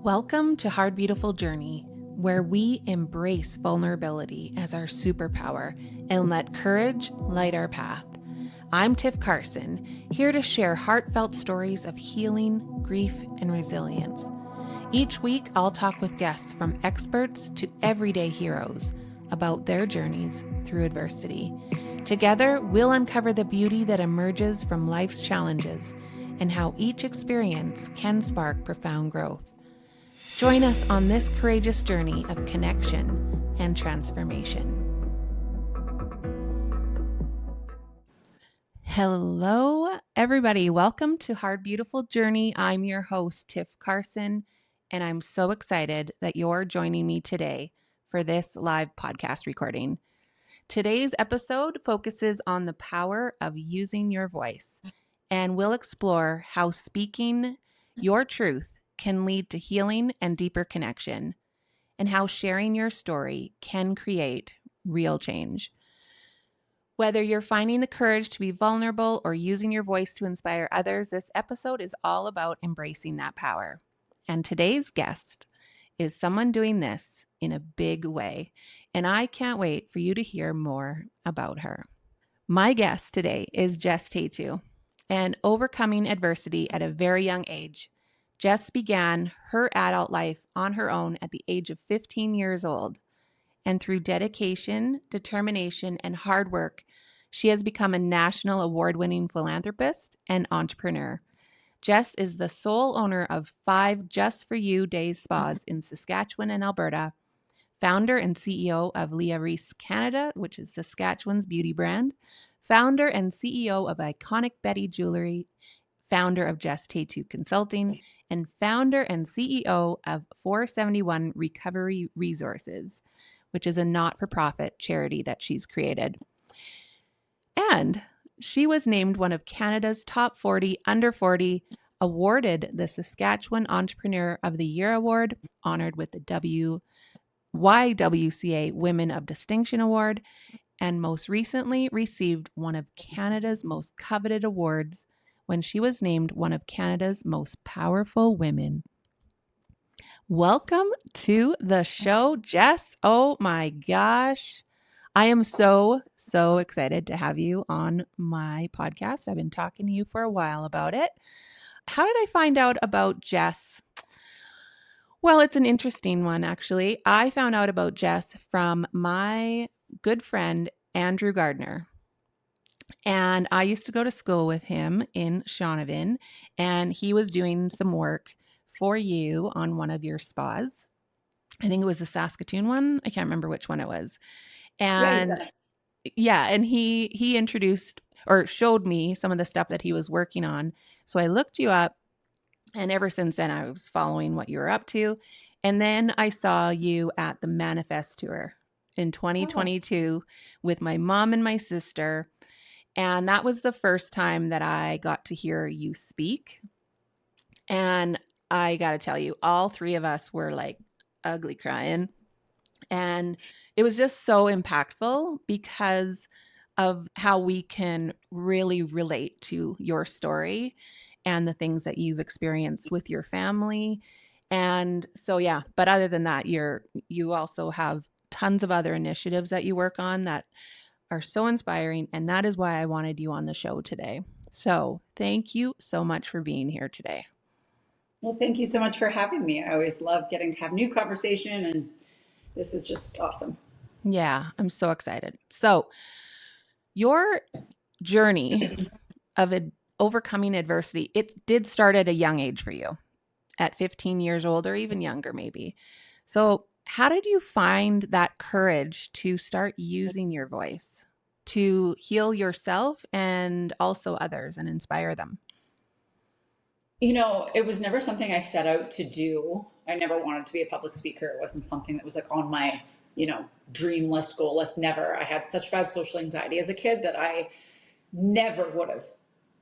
Welcome to Hard Beautiful Journey, where we embrace vulnerability as our superpower and let courage light our path. I'm Tiff Carson, here to share heartfelt stories of healing, grief, and resilience. Each week, I'll talk with guests from experts to everyday heroes about their journeys through adversity. Together, we'll uncover the beauty that emerges from life's challenges and how each experience can spark profound growth. Join us on this courageous journey of connection and transformation. Hello, everybody. Welcome to Hard Beautiful Journey. I'm your host, Tiff Carson, and I'm so excited that you're joining me today for this live podcast recording. Today's episode focuses on the power of using your voice, and we'll explore how speaking your truth can lead to healing and deeper connection, and how sharing your story can create real change. Whether you're finding the courage to be vulnerable or using your voice to inspire others, this episode is all about embracing that power. And today's guest is someone doing this in a big way, and I can't wait for you to hear more about her. My guest today is Jess Tetu, and overcoming adversity at a very young age. Jess began her adult life on her own at the age of 15 years old, and through dedication, determination, and hard work, she has become a national award-winning philanthropist and entrepreneur. Jess is the sole owner of 5 Just For You Days spas in Saskatchewan and Alberta, founder and CEO of Leah Reese Canada, which is Saskatchewan's beauty brand, founder and CEO of Iconic Betty Jewelry, founder of Jess Tetu Consulting, and founder and CEO of 471 Recovery Resources, which is a not-for-profit charity that she's created. And she was named one of Canada's top 40 under 40, awarded the Saskatchewan Entrepreneur of the Year Award, honored with the YWCA Women of Distinction Award, and most recently received one of Canada's most coveted awards when she was named one of Canada's most powerful women. Welcome to the show, Jess. Oh my gosh. I am so excited to have you on my podcast. I've been talking to you for a while about it. How did I find out about Jess? Well, it's an interesting one, actually. I found out about Jess from my good friend, Andrew Gardner. And I used to go to school with him in Shaunavon, and he was doing some work for you on one of your spas. I think it was the Saskatoon one. I can't remember which one it was. And and he introduced or showed me some of the stuff that he was working on. So I looked you up, and ever since then I was following what you were up to. And then I saw you at the Manifest Tour in 2022 with my mom and my sister. And that was the first time that I got to hear you speak. And I got to tell you, all 3 of us were like ugly crying. And it was just so impactful because of how we can really relate to your story and the things that you've experienced with your family. And so, yeah, but other than that, you also have tons of other initiatives that you work on that are so inspiring. And that is why I wanted you on the show today. So thank you so much for being here today. Well, thank you so much for having me. I always love getting to have new conversation, and this is just awesome. Yeah, I'm so excited. So your journey of overcoming adversity, it did start at a young age for you, at 15 years old or even younger maybe. So how did you find that courage to start using your voice to heal yourself and also others and inspire them? You know, it was never something I set out to do. I never wanted to be a public speaker. It wasn't something that was like on my, dream list, goal list. Never. I had such bad social anxiety as a kid that I never would have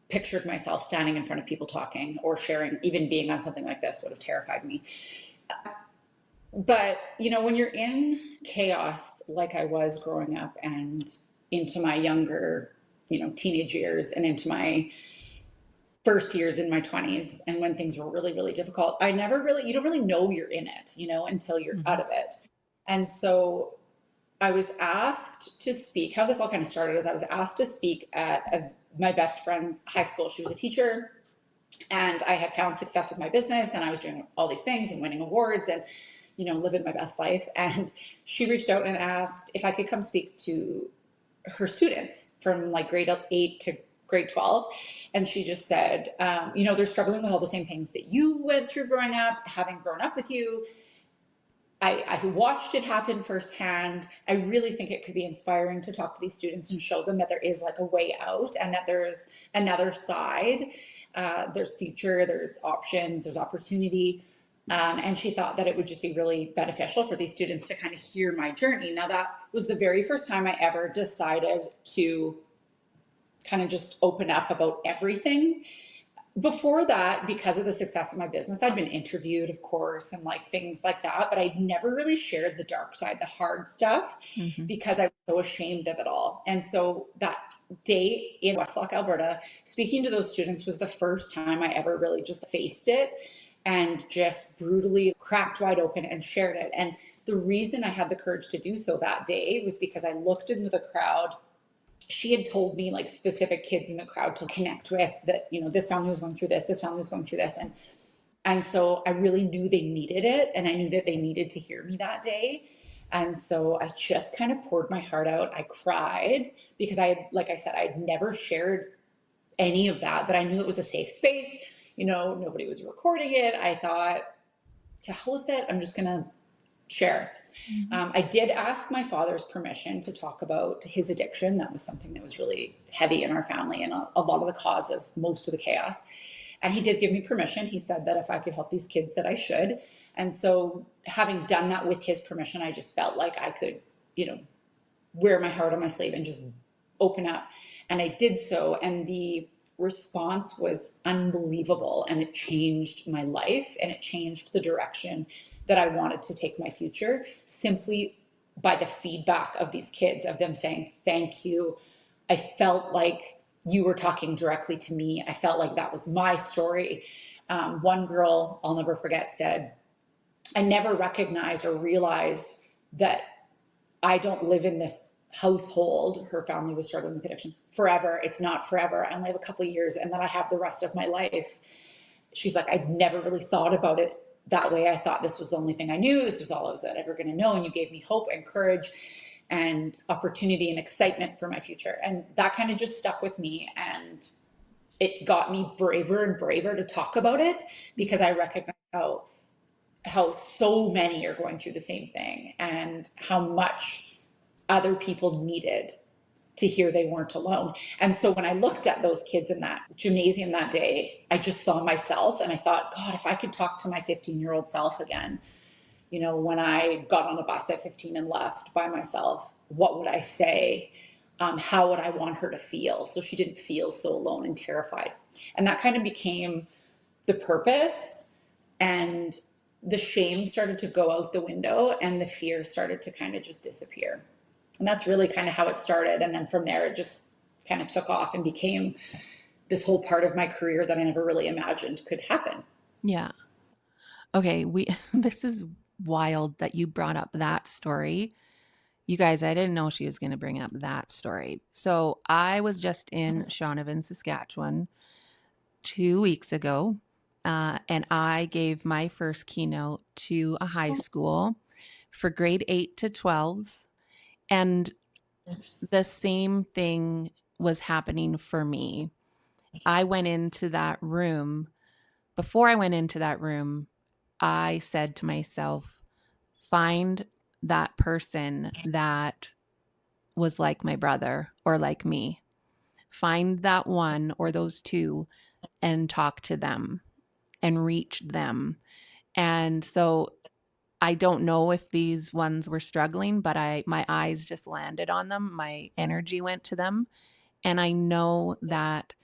pictured myself standing in front of people talking or sharing, even being on something like this would have terrified me. But, when you're in chaos like I was growing up and into my younger, teenage years and into my first years in my 20s and when things were really, really difficult, you don't really know you're in it, until you're Mm-hmm. out of it. And so I was asked to speak. How this all kind of started is I was asked to speak at my best friend's high school. She was a teacher, and I had found success with my business, and I was doing all these things and winning awards and, living my best life. And she reached out and asked if I could come speak to her students from like grade 8 to grade 12. And she just said, they're struggling with all the same things that you went through growing up, having grown up with you. I watched it happen firsthand. I really think it could be inspiring to talk to these students and show them that there is like a way out and that there's another side. There's future, there's options, there's opportunity. And she thought that it would just be really beneficial for these students to kind of hear my journey. Now, that was the very first time I ever decided to kind of just open up about everything. Before that, because of the success of my business, I'd been interviewed, of course, and like things like that, but I'd never really shared the dark side, the hard stuff, Mm-hmm. because I was so ashamed of it all. And so that day in Westlock, Alberta, speaking to those students was the first time I ever really just faced it and just brutally cracked wide open and shared it. And the reason I had the courage to do so that day was because I looked into the crowd. She had told me like specific kids in the crowd to connect with, that this family was going through this family was going through this, and so I really knew they needed it, and I knew that they needed to hear me that day. And so I just kind of poured my heart out. I cried because like I said, I had never shared any of that, but I knew it was a safe space. Nobody was recording it. I thought, to hell with it, I'm just gonna share. I did ask my father's permission to talk about his addiction. That was something that was really heavy in our family and a lot of the cause of most of the chaos. And he did give me permission. He said that if I could help these kids, that I should. And so, having done that with his permission, I just felt like I could, wear my heart on my sleeve and just open up. And I did so. And the response was unbelievable. And it changed my life, and it changed the direction that I wanted to take my future, simply by the feedback of these kids, of them saying, thank you. I felt like you were talking directly to me. I felt like that was my story. One girl, I'll never forget, said, I never recognized or realized that I don't live in this household. Her family was struggling with addictions forever. It's not forever. I only have a couple of years, and then I have the rest of my life. She's like, I'd never really thought about it that way. I thought this was the only thing I knew. This was all I was ever going to know. And you gave me hope and courage and opportunity and excitement for my future. And that kind of just stuck with me. And it got me braver and braver to talk about it, because I recognize how so many are going through the same thing, and how much other people needed to hear they weren't alone. And so when I looked at those kids in that gymnasium that day, I just saw myself, and I thought, God, if I could talk to my 15-year-old self again, when I got on a bus at 15 and left by myself, what would I say? How would I want her to feel so she didn't feel so alone and terrified? And that kind of became the purpose, and the shame started to go out the window, and the fear started to kind of just disappear. And that's really kind of how it started. And then from there, it just kind of took off and became this whole part of my career that I never really imagined could happen. Yeah. Okay, this is wild that you brought up that story. You guys, I didn't know she was going to bring up that story. So, I was just in Shaunavon, Saskatchewan 2 weeks ago, and I gave my first keynote to a high school for grade 8 to 12s, and the same thing was happening for me. I went into that room. Before I went into that room, I said to myself, find that person that was like my brother or like me. Find that one or those two and talk to them and reach them. And so I don't know if these ones were struggling, but my eyes just landed on them. My energy went to them. And I know that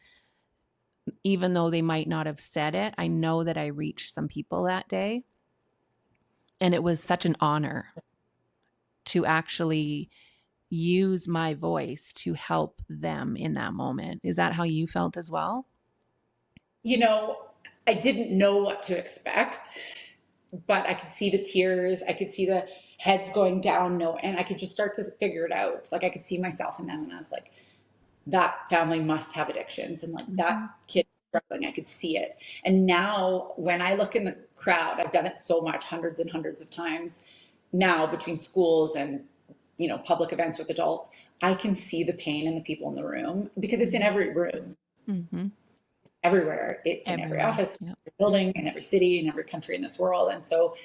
even though they might not have said it, I know that I reached some people that day. And it was such an honor to actually use my voice to help them in that moment. Is that how you felt as well? you know, I didn't know what to expect, but I could see the tears. I could see the heads going down. No, and I could just start to figure it out. Like I could see myself in them, and I was like, that family must have addictions, and like Mm-hmm. that kid struggling. I could see it. And now when I look in the crowd, I've done it so much, hundreds and hundreds of times now between schools and public events with adults. I can see the pain in the people in the room because it's in every room, Mm-hmm. everywhere. It's in every Everywhere. office, Yep. every building, in every city, in every country in this world. And so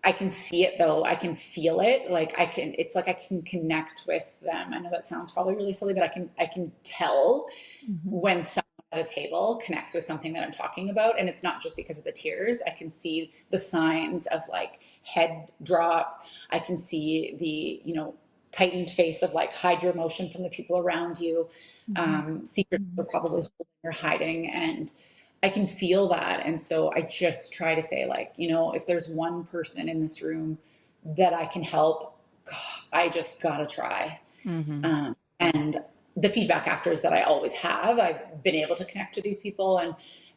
I can see it though. I can feel it. Like it's like I can connect with them. I know that sounds probably really silly, but I can tell Mm-hmm. when someone at a table connects with something that I'm talking about. And it's not just because of the tears. I can see the signs of like head drop. I can see the, tightened face of like hide your emotion from the people around you. Mm-hmm. Secrets Mm-hmm. are probably holding or hiding. And I can feel that. And so I just try to say, like, if there's one person in this room that I can help, God, I just gotta try. Mm-hmm. And the feedback after is that I always have. I've been able to connect to these people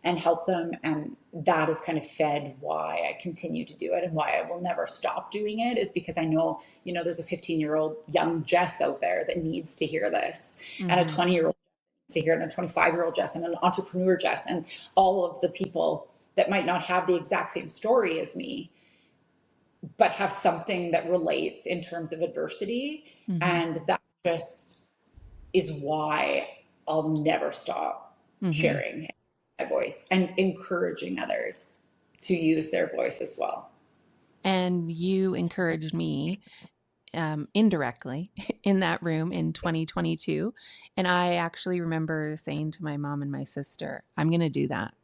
and help them, and that has kind of fed why I continue to do it and why I will never stop doing it. Is because I know, there's a 15-year-old young Jess out there that needs to hear this, and a Mm-hmm. 20-year-old to hear, and a 25-year-old Jess, and an entrepreneur Jess, and all of the people that might not have the exact same story as me, but have something that relates in terms of adversity. Mm-hmm. And that just is why I'll never stop Mm-hmm. sharing my voice and encouraging others to use their voice as well. And you encouraged me indirectly in that room in 2022. And I actually remember saying to my mom and my sister, I'm going to do that.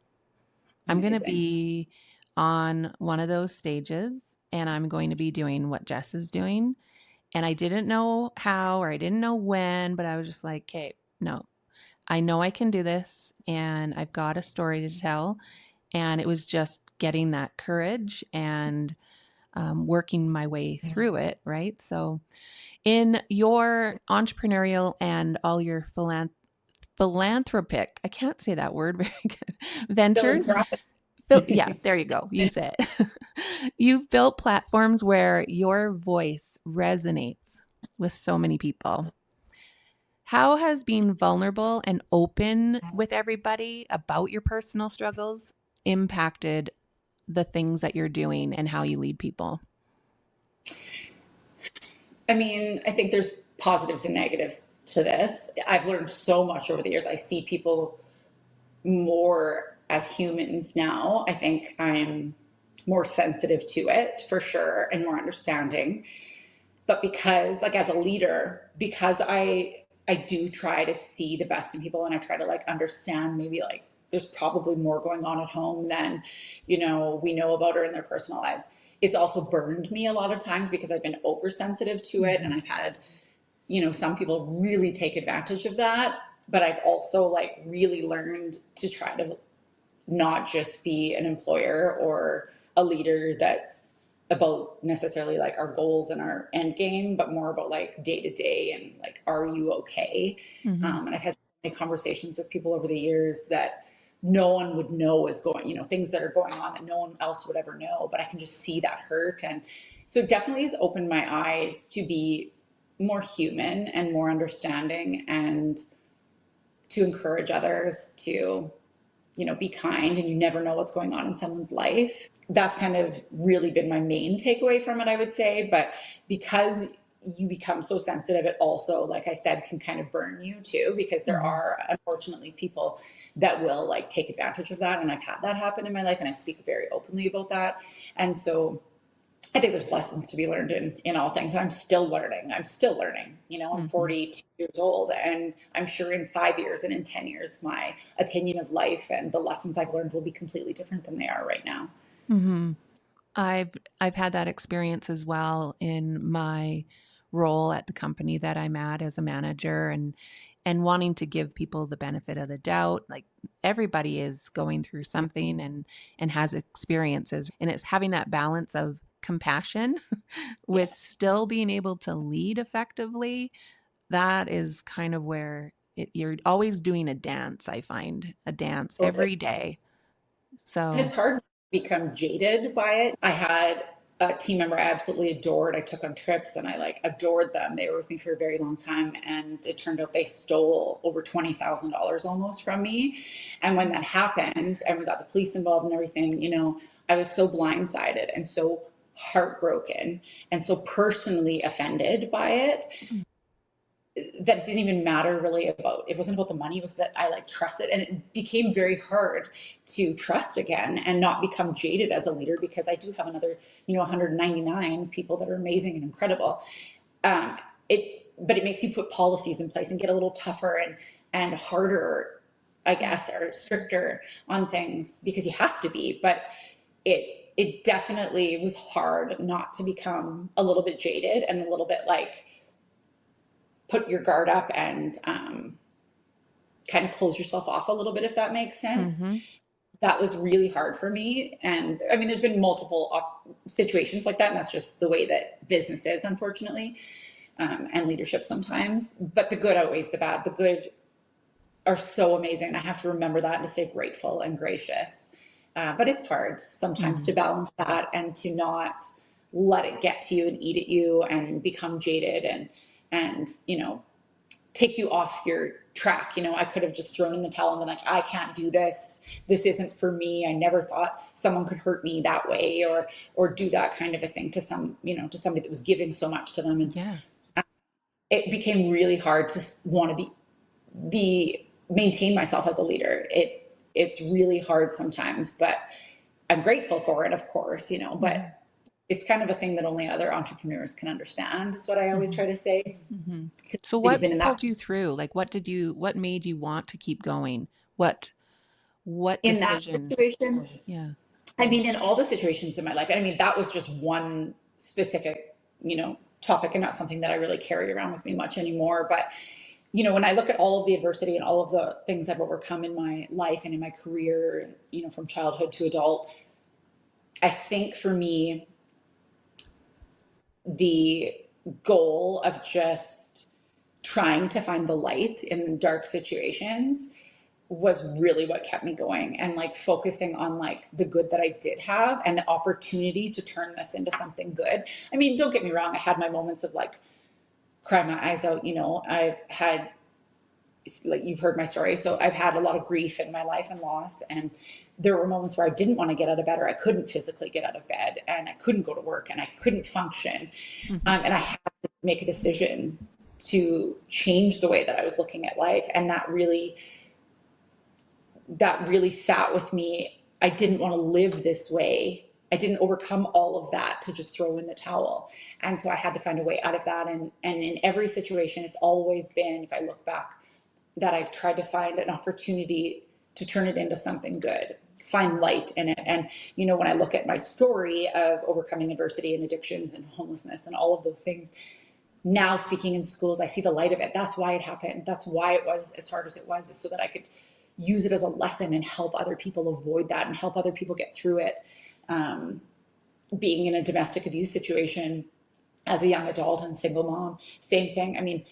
I'm going to Amazing. be on one of those stages and I'm going to be doing what Jess is doing. And I didn't know how or I didn't know when, but I was just like, okay, no, I know I can do this and I've got a story to tell. And it was just getting that courage and working my way through it, right? So, in your entrepreneurial and all your philanthropic, I can't say that word very good, ventures. Philanthropic. Yeah, there you go. You say it. You've built platforms where your voice resonates with so many people. How has being vulnerable and open with everybody about your personal struggles impacted the things that you're doing and how you lead people? I mean, I think there's positives and negatives to this. I've learned so much over the years. I see people more as humans now. I think I'm more sensitive to it for sure and more understanding. But because like as a leader, because I do try to see the best in people, and I try to like understand maybe like there's probably more going on at home than we know about or in their personal lives. It's also burned me a lot of times because I've been oversensitive to it, Mm-hmm. and I've had some people really take advantage of that. But I've also like really learned to try to not just be an employer or a leader that's about necessarily like our goals and our end game, but more about like day to day and like, are you okay? Mm-hmm. And I've had so many conversations with people over the years that no one would know is going, things that are going on that no one else would ever know, but I can just see that hurt. And so it definitely has opened my eyes to be more human and more understanding and to encourage others to be kind, and you never know what's going on in someone's life. That's kind of really been my main takeaway from it, I would say. But because you become so sensitive, it also, like I said, can kind of burn you too, because there Mm-hmm. are unfortunately people that will like take advantage of that. And I've had that happen in my life, and I speak very openly about that. And so I think there's lessons to be learned in all things. I'm still learning. I'm still learning. I'm Mm-hmm. 42 years old, and I'm sure in 5 years and in 10 years, my opinion of life and the lessons I've learned will be completely different than they are right now. Mm-hmm. I've had that experience as well in my role at the company that I'm at as a manager and wanting to give people the benefit of the doubt. Like everybody is going through something and has experiences, and it's having that balance of compassion with Yeah. still being able to lead effectively. That is kind of where you're always doing a dance. I find a dance every day. And So, it's hard to become jaded by it. I had a team member I absolutely adored. I took on trips and I like adored them. They were with me for a very long time. And it turned out they stole over $20,000 almost from me. And when that happened and we got the police involved and everything, you know, I was so blindsided and so heartbroken and so personally offended by it that it didn't even matter really about, it wasn't about the money, it was that I like trusted, and it became very hard to trust again and not become jaded as a leader, because I do have another, you know, 199 people that are amazing and incredible. um, but it makes you put policies in place and get a little tougher and harder, I guess, or stricter on things because you have to be. But it definitely was hard not to become a little bit jaded and a little bit like put your guard up and kind of close yourself off a little bit, if that makes sense. mm-hmm, That was really hard for me. And I mean, there's been multiple situations like that. And that's just the way that business is, unfortunately, and leadership sometimes. But the good outweighs the bad. The good are so amazing. And I have to remember that and to stay grateful and gracious. But it's hard sometimes mm-hmm. to balance that and to not let it get to you and eat at you and become jaded and you know, take you off your track. You know, I could have just thrown in the towel and been like, I can't do this. This isn't for me. I never thought someone could hurt me that way or do that kind of a thing to some, you know, to somebody that was giving so much to them. And Yeah. it became really hard to want to be maintain myself as a leader. It's really hard sometimes, but I'm grateful for it, of course, you know, Mm-hmm. but it's kind of a thing that only other entrepreneurs can understand, is what I always Mm-hmm. try to say. Mm-hmm. So They've what been in that pulled you through? Like what made you want to keep going? What in that decision? situation. Yeah. I mean, in all the situations in my life, and I mean, that was just one specific, you know, topic and not something that I really carry around with me much anymore. But, you know, when I look at all of the adversity and all of the things I've overcome in my life and in my career, you know, from childhood to adult, I think for me, the goal of just trying to find the light in the dark situations was really what kept me going, and like focusing on like the good that I did have and the opportunity to turn this into something good. I mean, don't get me wrong, I had my moments of like crying my eyes out, you know. I've had, like, you've heard my story, so I've had a lot of grief in my life and loss, and there were moments where I didn't want to get out of bed, or I couldn't physically get out of bed, and I couldn't go to work and I couldn't function. Mm-hmm. And I had to make a decision to change the way that I was looking at life, and that really sat with me. I didn't want to live this way. I didn't overcome all of that to just throw in the towel. And so I had to find a way out of that. And in every situation, it's always been, if I look back, that I've tried to find an opportunity to turn it into something good, find light in it. And, you know, when I look at my story of overcoming adversity and addictions and homelessness and all of those things, now speaking in schools, I see the light of it. That's why it happened. That's why it was as hard as it was, is so that I could use it as a lesson and help other people avoid that and help other people get through it. Um, Being in a domestic abuse situation as a young adult and single mom, same thing. I mean,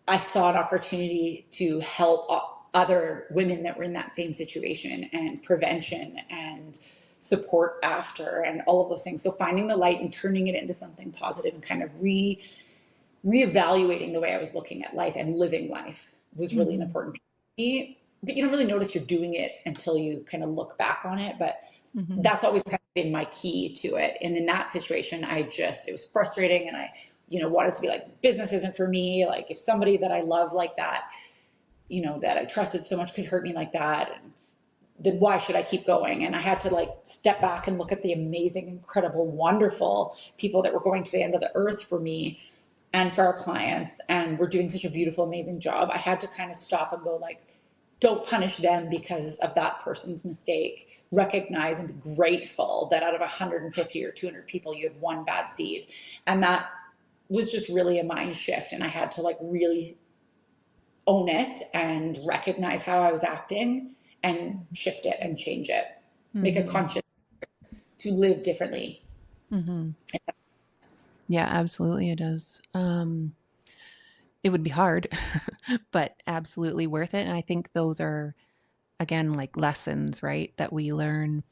I saw an opportunity to help other women that were in that same situation, and prevention and support after and all of those things. So finding the light and turning it into something positive and kind of reevaluating the way I was looking at life and living life was really an Mm-hmm. important piece to me. But you don't really notice you're doing it until you kind of look back on it. But Mm-hmm. that's always kind of been my key to it. And in that situation, it was frustrating, and I, you know, wanted to be like, business isn't for me. Like, if somebody that I love like that, you know, that I trusted so much could hurt me like that, and then why should I keep going? And I had to like step back and look at the amazing, incredible, wonderful people that were going to the end of the earth for me and for our clients, and we're doing such a beautiful, amazing job. I had to kind of stop and go like, don't punish them because of that person's mistake. Recognize and be grateful that out of 150 or 200 people, you had one bad seed. And that was just really a mind shift. And I had to like really own it and recognize how I was acting and shift it and change it, make a Mm-hmm. conscious to live differently. Mm-hmm. Yeah, absolutely it does. it would be hard, but absolutely worth it. And I think those are, again, like lessons, right, that we learn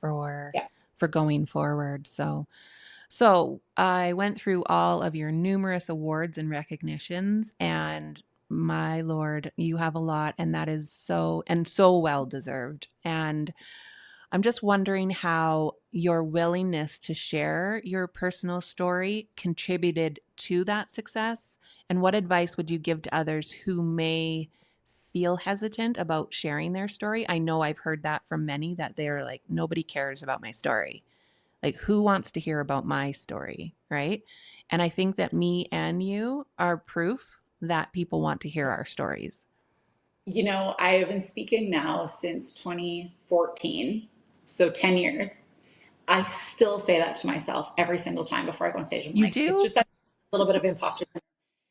Yeah. for going forward. So I went through all of your numerous awards and recognitions, and my Lord, you have a lot, and that is so well deserved. And I'm just wondering how your willingness to share your personal story contributed to that success, and what advice would you give to others who may feel hesitant about sharing their story? I know I've heard that from many, that they're like, nobody cares about my story. Like, who wants to hear about my story, right? And I think that me and you are proof that people want to hear our stories. I have been speaking now since 2014, so 10 years. I still say that to myself every single time before I go on stage. I'm You like, it's do? just that little bit of imposter syndrome.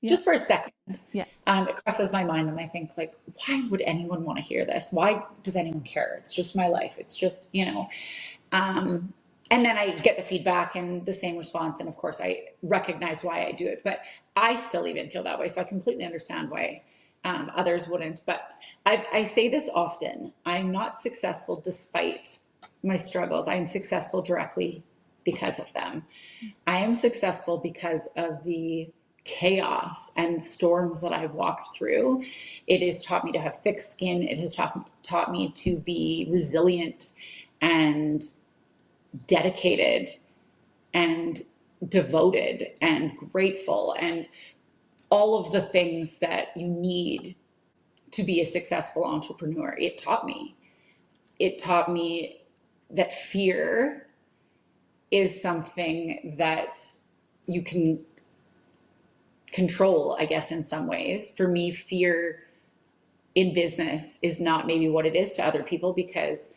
Yeah. Just for a second. Yeah. It crosses my mind and I think, like, why would anyone want to hear this? Why does anyone care? It's just my life. It's just. Um, and then I get the feedback and the same response. And of course, I recognize why I do it, but I still even feel that way. So I completely understand why others wouldn't. But I say this often: I'm not successful despite my struggles. I am successful directly because of them. I am successful because of the chaos and storms that I've walked through. It has taught me to have thick skin. It has taught me to be resilient and dedicated and devoted and grateful and all of the things that you need to be a successful entrepreneur. It taught me. It taught me that fear is something that you can control, I guess, in some ways. For me, fear in business is not maybe what it is to other people, because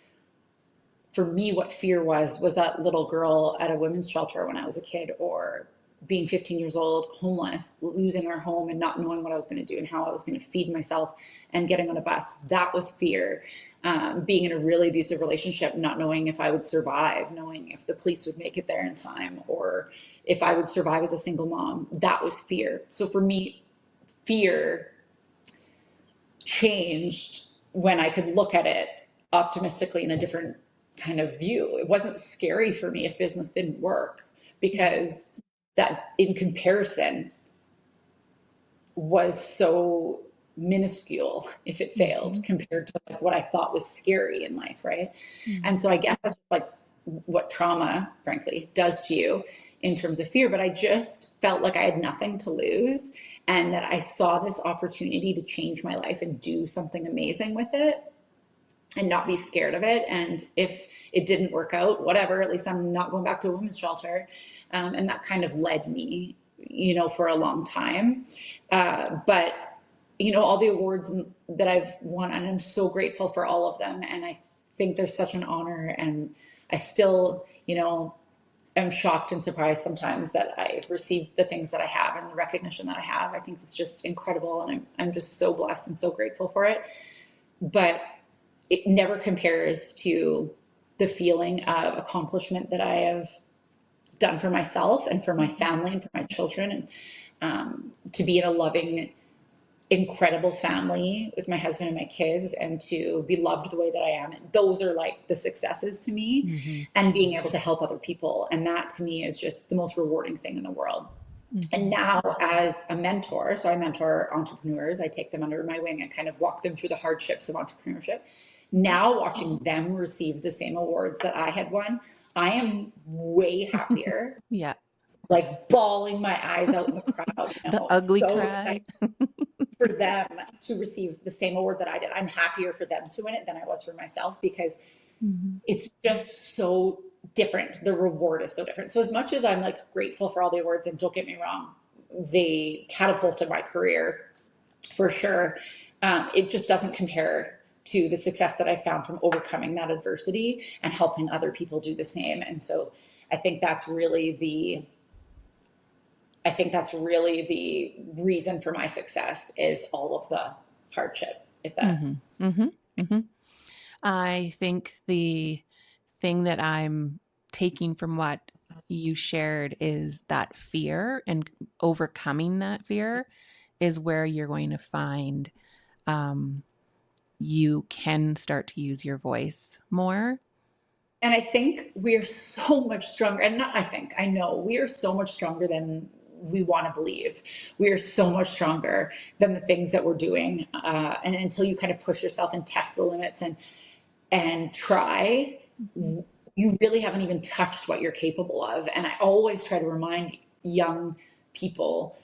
for me, what fear was that little girl at a women's shelter when I was a kid, or being 15 years old, homeless, losing our home and not knowing what I was going to do and how I was going to feed myself, and getting on a bus. That was fear. Being in a really abusive relationship, not knowing if I would survive, knowing if the police would make it there in time, or if I would survive as a single mom. That was fear. So for me, fear changed when I could look at it optimistically in a different kind of view. It wasn't scary for me if business didn't work, because that, in comparison, was so minuscule if it failed, Mm-hmm. compared to like what I thought was scary in life, right? Mm-hmm. And so I guess that's like what trauma, frankly, does to you in terms of fear. But I just felt like I had nothing to lose, and that I saw this opportunity to change my life and do something amazing with it, and not be scared of it. And if it didn't work out, whatever, at least I'm not going back to a women's shelter. And that kind of led me, for a long time. But all the awards that I've won, and I'm so grateful for all of them. And I think they're such an honor. And I still, am shocked and surprised sometimes that I've received the things that I have and the recognition that I have. I think it's just incredible. And I'm just so blessed and so grateful for it. But it never compares to the feeling of accomplishment that I have done for myself and for my family and for my children. And to be in a loving, incredible family with my husband and my kids, and to be loved the way that I am. Those are like the successes to me, Mm-hmm. and being able to help other people. And that to me is just the most rewarding thing in the world. And now, as a mentor, so I mentor entrepreneurs, I take them under my wing and kind of walk them through the hardships of entrepreneurship. Now, watching them receive the same awards that I had won, I am way happier, Yeah. like bawling my eyes out in the crowd, The ugly so cry. excited for them to receive the same award that I did. I'm happier for them to win it than I was for myself, because Mm-hmm. it's just so different. The reward is so different. So as much as I'm like grateful for all the awards, and don't get me wrong, they catapulted my career for sure. It just doesn't compare to the success that I found from overcoming that adversity and helping other people do the same. And so I think that's really the reason for my success, is all of the hardship, if that. Mm-hmm. Mm-hmm. Mm-hmm. I think the thing that I'm taking from what you shared is that fear, and overcoming that fear is where you're going to find you can start to use your voice more. And I think we're so much stronger. And not, I think, I know we are so much stronger than we want to believe. We are so much stronger than the things that we're doing. And until you kind of push yourself and test the limits and try, you really haven't even touched what you're capable of. And I always try to remind young people,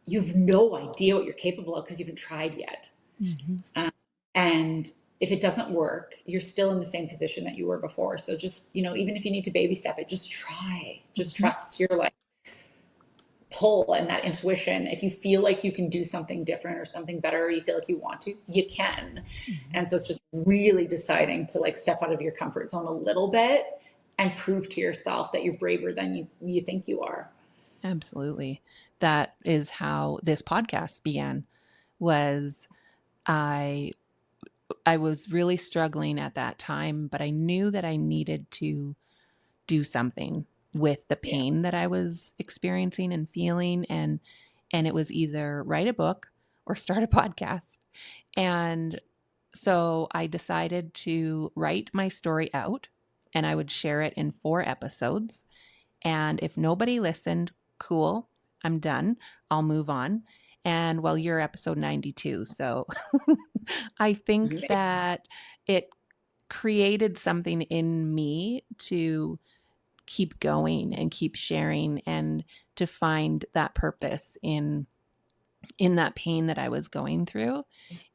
you've no idea what you're capable of because you haven't tried yet. And if it doesn't work, you're still in the same position that you were before. So just, even if you need to baby step it, just try, just trust your like pull and that intuition. If you feel like you can do something different or something better, or you feel like you want to, you can. And so it's just really deciding to like step out of your comfort zone a little bit and prove to yourself that you're braver than you think you are. Absolutely. That is how this podcast began. Was I was really struggling at that time, but I knew that I needed to do something with the Yeah. pain that I was experiencing and feeling. And it was either write a book or start a podcast. And so I decided to write my story out, and I would share it in 4 episodes. And if nobody listened, cool, I'm done. I'll move on. And well, you're episode 92. So I think that it created something in me to keep going and keep sharing and to find that purpose in that pain that I was going through.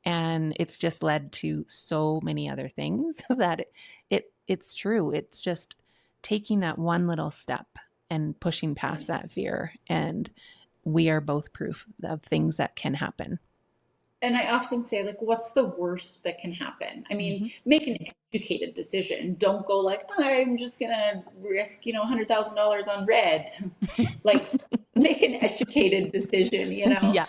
And it's just led to so many other things that it's true. It's just taking that one little step and pushing past that fear. And we are both proof of things that can happen. And I often say, like, what's the worst that can happen? I mean, make an educated decision. Don't go like, I'm just gonna risk, $100,000 on red. Like, make an educated decision. Yeah.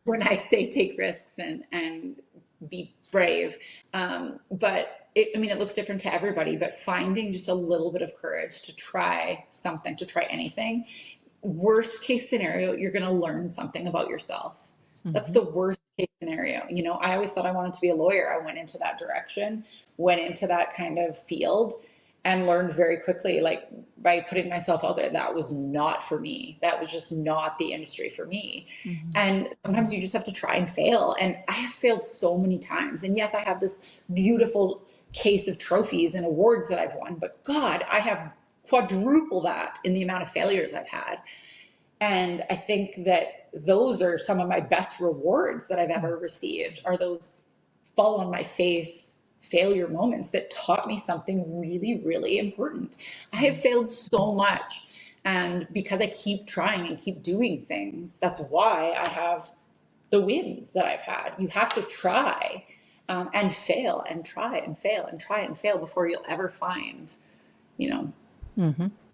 When I say take risks and be brave, but it looks different to everybody. But finding just a little bit of courage to try something, to try anything. Worst case scenario, you're going to learn something about yourself. That's the worst case scenario. I always thought I wanted to be a lawyer. I went into that direction, went into that kind of field, and learned very quickly, like by putting myself out there, that was not for me. That was just not the industry for me. And sometimes you just have to try and fail. And I have failed so many times. And yes, I have this beautiful case of trophies and awards that I've won, but God, I have quadruple that in the amount of failures I've had. And I think that those are some of my best rewards that I've ever received, are those fall on my face failure moments that taught me something really, really important. I have failed so much. And because I keep trying and keep doing things, that's why I have the wins that I've had. You have to try and fail and try and fail and try and fail before you'll ever find,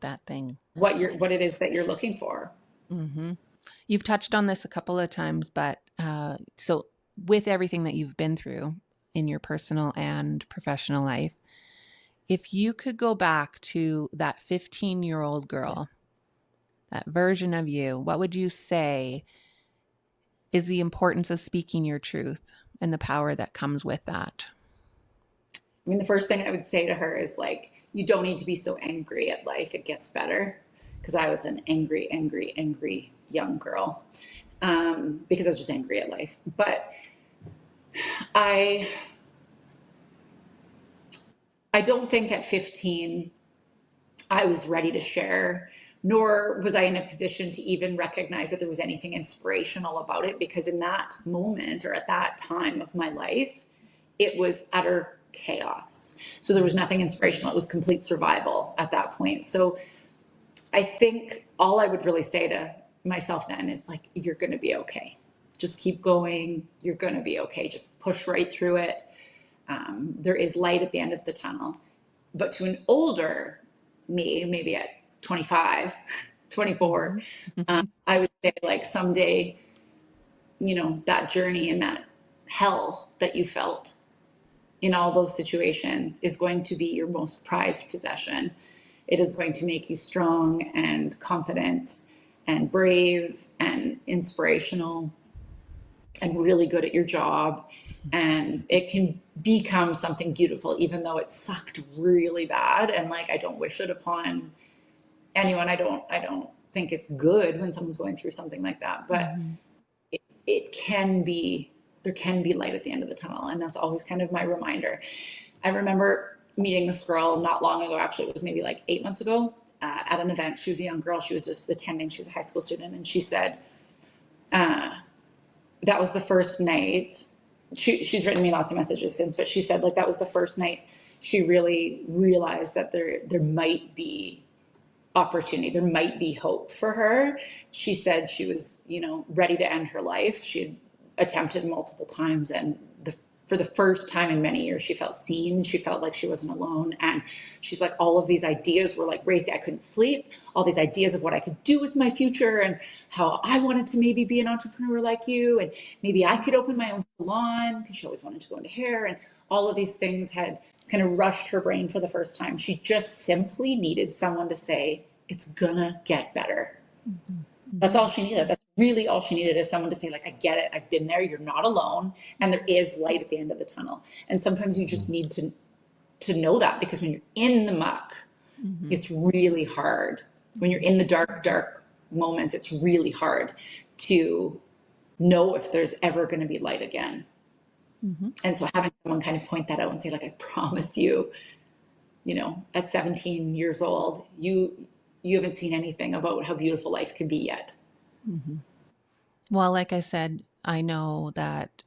that thing. what it is that you're looking for. You've touched on this a couple of times, but so with everything that you've been through in your personal and professional life, if you could go back to that 15-year-old girl, that version of you, what would you say is the importance of speaking your truth and the power that comes with that? I mean, the first thing I would say to her is like, you don't need to be so angry at life. It gets better. Because I was an angry, angry, angry young girl. Because I was just angry at life. But I don't think at 15 I was ready to share, nor was I in a position to even recognize that there was anything inspirational about it, because in that moment or at that time of my life, it was utter chaos. So there was nothing inspirational. It was complete survival at that point. So I think all I would really say to myself then is like, you're going to be okay. Just keep going. You're going to be okay. Just push right through it. There is light at the end of the tunnel. But to an older me, maybe at 25, 24, I would say like someday, that journey and that hell that you felt in all those situations is going to be your most prized possession. It is going to make you strong and confident and brave and inspirational. and really good at your job, and it can become something beautiful, even though it sucked really bad. And like, I don't wish it upon anyone. I don't think it's good when someone's going through something like that, but Mm-hmm. it can be, there can be light at the end of the tunnel. And that's always kind of my reminder. I remember meeting this girl not long ago, actually, it was maybe like 8 months ago, at an event. She was a young girl. She was just attending. She was a high school student. And she said, that was the first night. She's written me lots of messages since, but she said like that was the first night she really realized that there might be opportunity, there might be hope for her. She said she was, ready to end her life. She had attempted multiple times, and for the first time in many years, she felt seen. She felt like she wasn't alone. And she's like, all of these ideas were like racy. I couldn't sleep. All these ideas of what I could do with my future and how I wanted to maybe be an entrepreneur like you. And maybe I could open my own salon, because she always wanted to go into hair. And all of these things had kind of rushed her brain for the first time. She just simply needed someone to say, it's gonna get better. That's all she needed. That's really all she needed, is someone to say, like, I get it. I've been there. You're not alone. And there is light at the end of the tunnel. And sometimes you just need to know that, because when you're in the muck, Mm-hmm. it's really hard. When you're in the dark moments, it's really hard to know if there's ever going to be light again. Mm-hmm. And so having someone kind of point that out and say, like, I promise you, at 17 years old, you haven't seen anything about how beautiful life can be yet. Mm-hmm. Well, like I said, I know that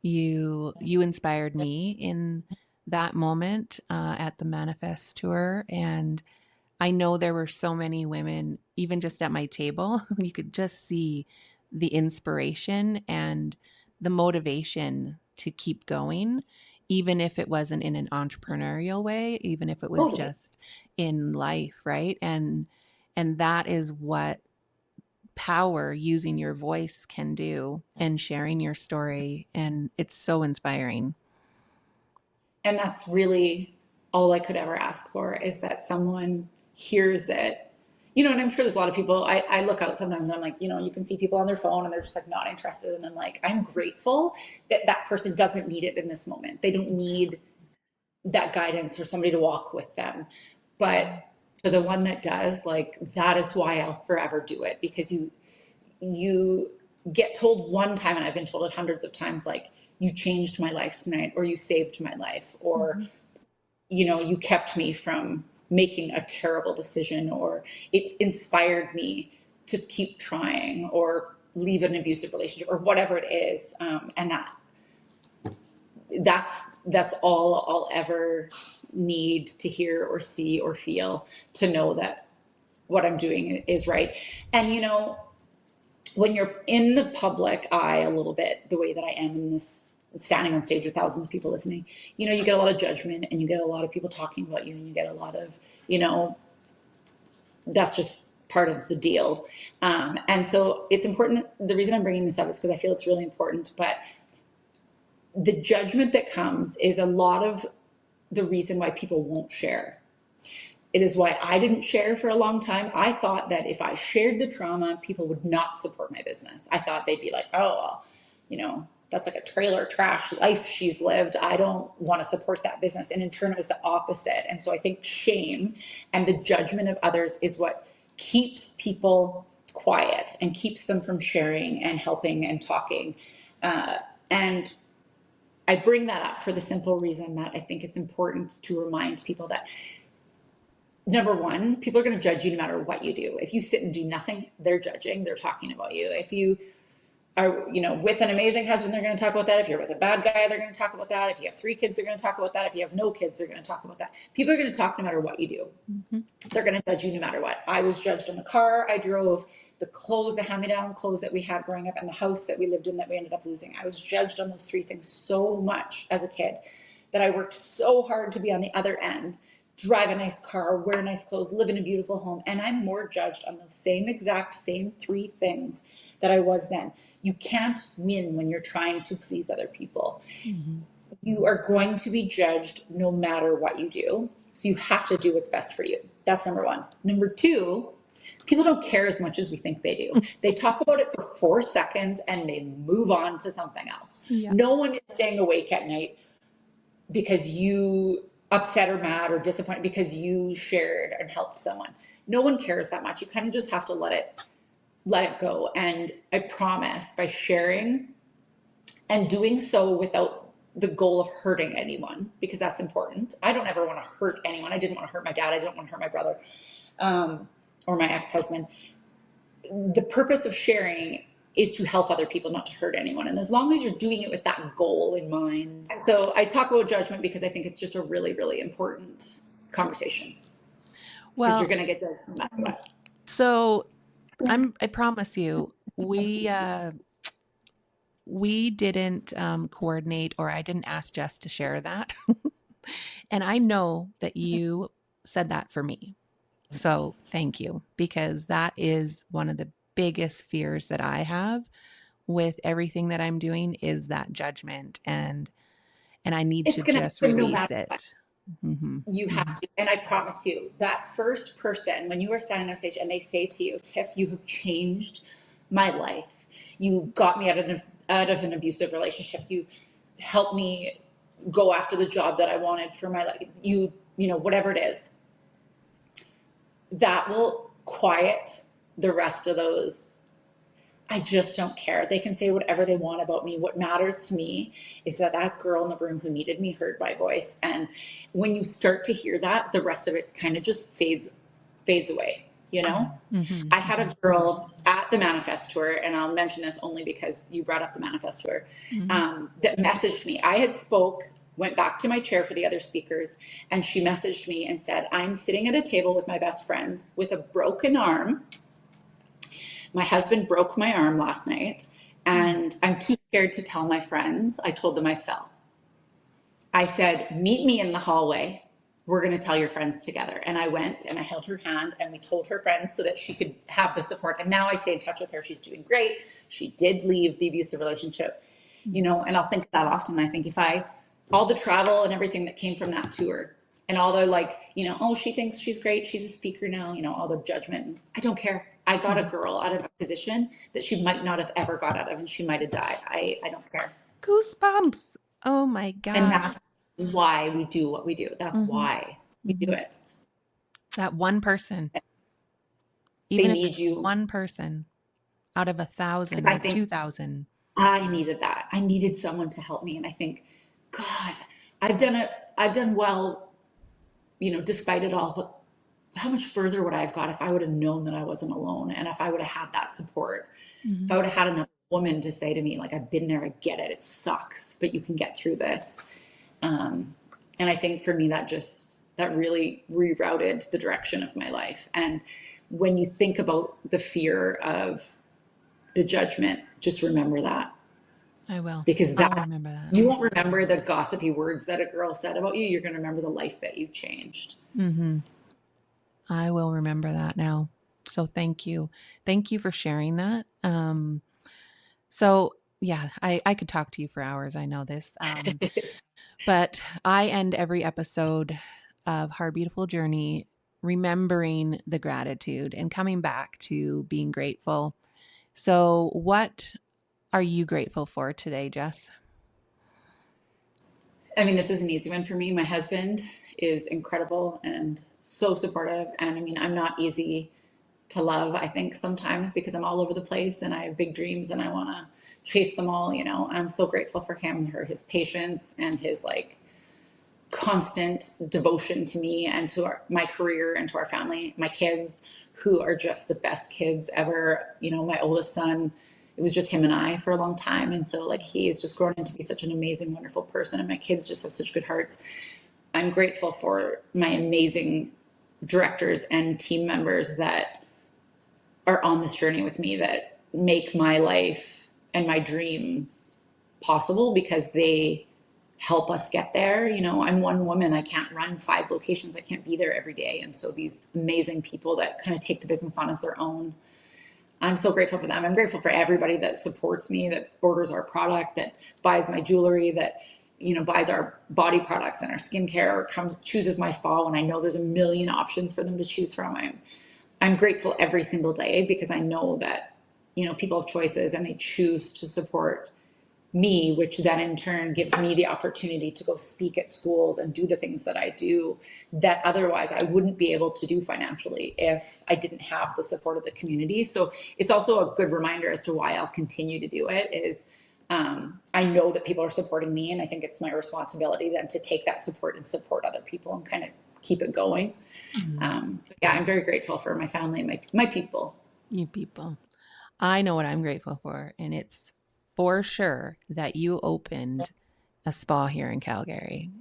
you inspired me in that moment at the Manifest tour, and I know there were so many women, even just at my table. You could just see the inspiration and the motivation to keep going, even if it wasn't in an entrepreneurial way, even if it was Totally. just in life, right? And that is what power using your voice can do, and sharing your story, and it's so inspiring. And that's really all I could ever ask for, is that someone hears it. And I'm sure there's a lot of people, I look out sometimes and I'm like, you can see people on their phone and they're just like not interested. And I'm like, I'm grateful that that person doesn't need it in this moment. They don't need that guidance or somebody to walk with them. But to the one that does, like, that is why I'll forever do it, because you get told one time, and I've been told it hundreds of times, like, you changed my life tonight, or you saved my life, or Mm-hmm. you kept me from making a terrible decision, or it inspired me to keep trying, or leave an abusive relationship, or whatever it is. And that's all I'll ever need to hear or see or feel, to know that what I'm doing is right. And when you're in the public eye a little bit, the way that I am in this, standing on stage with thousands of people listening, you get a lot of judgment, and you get a lot of people talking about you, and you get a lot of, that's just part of the deal. And so it's important. The reason I'm bringing this up is because I feel it's really important. But the judgment that comes is a lot of the reason why people won't share. It is why I didn't share for a long time. I thought that if I shared the trauma, people would not support my business. I thought they'd be like, oh, well, that's like a trailer trash life she's lived. I don't want to support that business. And in turn, it was the opposite. And so I think shame and the judgment of others is what keeps people quiet and keeps them from sharing and helping and talking. And I bring that up for the simple reason that I think it's important to remind people that, number one, people are going to judge you no matter what you do. If you sit and do nothing, they're judging, they're talking about you. If you are, with an amazing husband, they're going to talk about that. If you're with a bad guy, they're going to talk about that. If you have 3 kids, they're going to talk about that. If you have no kids, they're going to talk about that. People are going to talk no matter what you do. Mm-hmm. They're going to judge you no matter what. I was judged on the car I drove, the clothes, the hand-me-down clothes that we had growing up, and the house that we lived in that we ended up losing. I was judged on those 3 things so much as a kid that I worked so hard to be on the other end, drive a nice car, wear nice clothes, live in a beautiful home. And I'm more judged on those same 3 things that I was then. You can't win when you're trying to please other people. Mm-hmm. You are going to be judged no matter what you do. So you have to do what's best for you. That's number one. Number two, People don't care as much as we think they do. They talk about it for 4 seconds and they move on to something else. Yeah. No one is staying awake at night because you upset or mad or disappointed because you shared and helped someone. No one cares that much. You kind of just have to let it go. And I promise, by sharing and doing so without the goal of hurting anyone, because that's important. I don't ever want to hurt anyone. I didn't want to hurt my dad. I didn't want to hurt my brother, or my ex-husband. The purpose of sharing is to help other people, not to hurt anyone. And as long as you're doing it with that goal in mind. And so I talk about judgment because I think it's just a really, really important conversation. Because Well, you're going to get judged no matter what. so I promise you, we didn't coordinate, or I didn't ask Jess to share that. And I know that you said that for me. So thank you, because that is one of the biggest fears that I have with everything that I'm doing, is that judgment, and I need It's to going to just happen no release matter what. it. Mm-hmm. You have to. And I promise you, that first person, when you are standing on stage and they say to you, Tiff, you have changed my life. You got me out of an abusive relationship. You helped me go after the job that I wanted for my life. You know, whatever it is, that will quiet the rest of those. I just don't care. They can say whatever they want about me. What matters to me is that girl in the room who needed me heard my voice. And when you start to hear that, the rest of it kind of just fades away, you know? Mm-hmm. I had a girl at the Manifest Tour, and I'll mention this only because you brought up the Manifest Tour, that messaged me. I had went back to my chair for the other speakers, and she messaged me and said, I'm sitting at a table with my best friends with a broken arm. My husband broke my arm last night, and I'm too scared to tell my friends. I told them I fell. I said, meet me in the hallway. We're going to tell your friends together. And I went and I held her hand and we told her friends so that she could have the support. And now I stay in touch with her. She's doing great. She did leave the abusive relationship, you know, and I'll think of that often. I think all the travel and everything that came from that tour, and all the you know, oh, she thinks she's great, she's a speaker now, you know, all the judgment. I don't care. I got a girl out of a position that she might not have ever got out of, and she might have died. I don't care. Goosebumps. Oh my God. And that's why we do what we do. That's why we do it. That one person, They even if need it's you. one person out of 1,000 I or think 2,000. I needed that. I needed someone to help me. And I think, God, I've done well, you know, despite it all, but how much further would I have got if I would have known that I wasn't alone, and if I would have had that support, if I would have had another woman to say to me, like, I've been there, I get it, it sucks, but you can get through this. And I think for me, that really rerouted the direction of my life. And when you think about the fear of the judgment, just remember that. I will. Because I'll remember that. you won't remember the gossipy words that a girl said about you. You're going to remember the life that you've changed. I will remember that now. So thank you. Thank you for sharing that. So yeah, I could talk to you for hours. I know this. But I end every episode of Hard Beautiful Journey remembering the gratitude and coming back to being grateful. So what are you grateful for today, Jess? I mean, this is an easy one for me. My husband is incredible and so supportive. And I mean, I'm not easy to love, I think, sometimes, because I'm all over the place and I have big dreams and I want to chase them all. You know, I'm so grateful for him, for his patience and his constant devotion to me and to my career and to our family. My kids, who are just the best kids ever. You know, my oldest son, it was just him and I for a long time. And so he has just grown into be such an amazing, wonderful person. And my kids just have such good hearts. I'm grateful for my amazing directors and team members that are on this journey with me, that make my life and my dreams possible, because they help us get there. You know, I'm one woman. I can't run 5 locations. I can't be there every day. And so these amazing people that kind of take the business on as their own, I'm so grateful for them. I'm grateful for everybody that supports me, that orders our product, that buys my jewelry, that, you know, buys our body products and our skincare, or chooses my spa when I know there's a million options for them to choose from. I'm grateful every single day because I know that, people have choices and they choose to support me, which then in turn gives me the opportunity to go speak at schools and do the things that I do that otherwise I wouldn't be able to do financially if I didn't have the support of the community. So it's also a good reminder as to why I'll continue to do it is I know that people are supporting me, and I think it's my responsibility then to take that support and support other people and kind of keep it going. Yeah, I'm very grateful for my family and my people. You people. I know what I'm grateful for, and it's for sure that you opened a spa here in Calgary.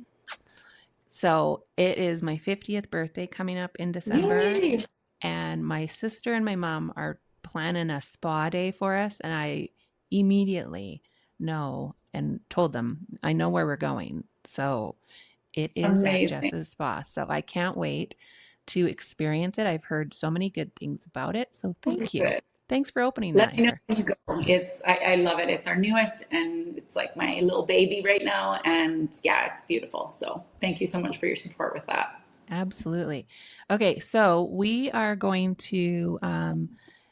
So it is my 50th birthday coming up in December, Yay! and my sister and my mom are planning a spa day for us. And I immediately know and told them, I know where we're going. So it is at Amazing. Jess's Spa. So I can't wait to experience it. I've heard so many good things about it. So thank you. Good. Thanks for opening that Let me know here. when you go. I love it. It's our newest and it's like my little baby right now. And yeah, it's beautiful. So thank you so much for your support with that. Absolutely. Okay, so we are going to,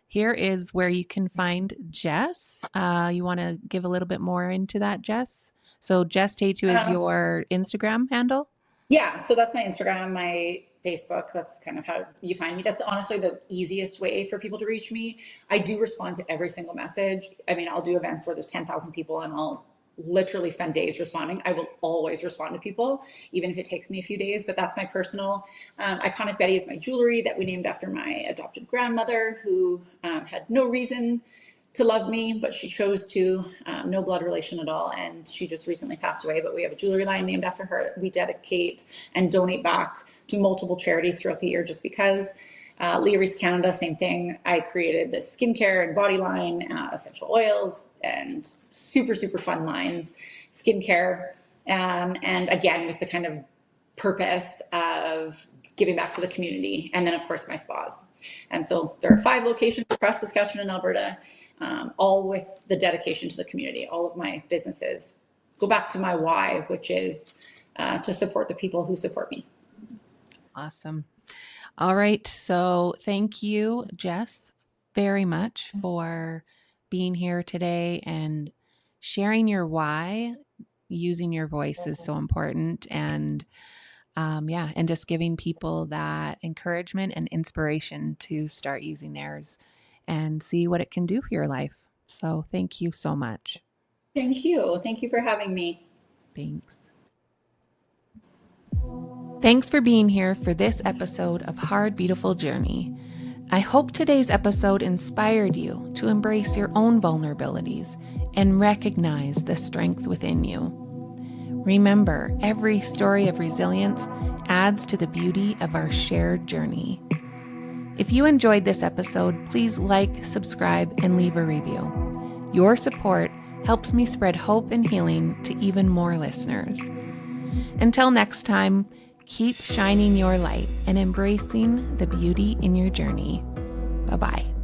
here is where you can find Jess. You want to give a little bit more into that, Jess? So Jess Tetu is Um, your Instagram handle? Yeah, so that's my Instagram, my Facebook. That's kind of how you find me. That's honestly the easiest way for people to reach me. I do respond to every single message. I mean, I'll do events where there's 10,000 people and I'll literally spend days responding. I will always respond to people, even if it takes me a few days. But that's my personal. Iconic Betty is my jewelry that we named after my adopted grandmother, who had no reason to love me, but she chose to. No blood relation at all, and she just recently passed away. But we have a jewelry line named after her. We dedicate and donate back to multiple charities throughout the year, just because. Leah Reese Canada, same thing. I created this skincare and body line, essential oils, and super fun lines, skincare, and again with the kind of purpose of giving back to the community, and then of course my spas. And so there are 5 locations across Saskatchewan and Alberta, all with the dedication to the community. All of my businesses go back to my why, which is to support the people who support me. Awesome. All right. So thank you, Jess, very much for being here today and sharing your why. Using your voice is so important. And yeah, and just giving people that encouragement and inspiration to start using theirs and see what it can do for your life. So thank you so much. Thank you. Thank you for having me. Thanks. Thanks for being here for this episode of Hard Beautiful Journey. I hope today's episode inspired you to embrace your own vulnerabilities and recognize the strength within you. Remember, every story of resilience adds to the beauty of our shared journey. If you enjoyed this episode, please like, subscribe, and leave a review. Your support helps me spread hope and healing to even more listeners. Until next time, keep shining your light and embracing the beauty in your journey. Bye-bye.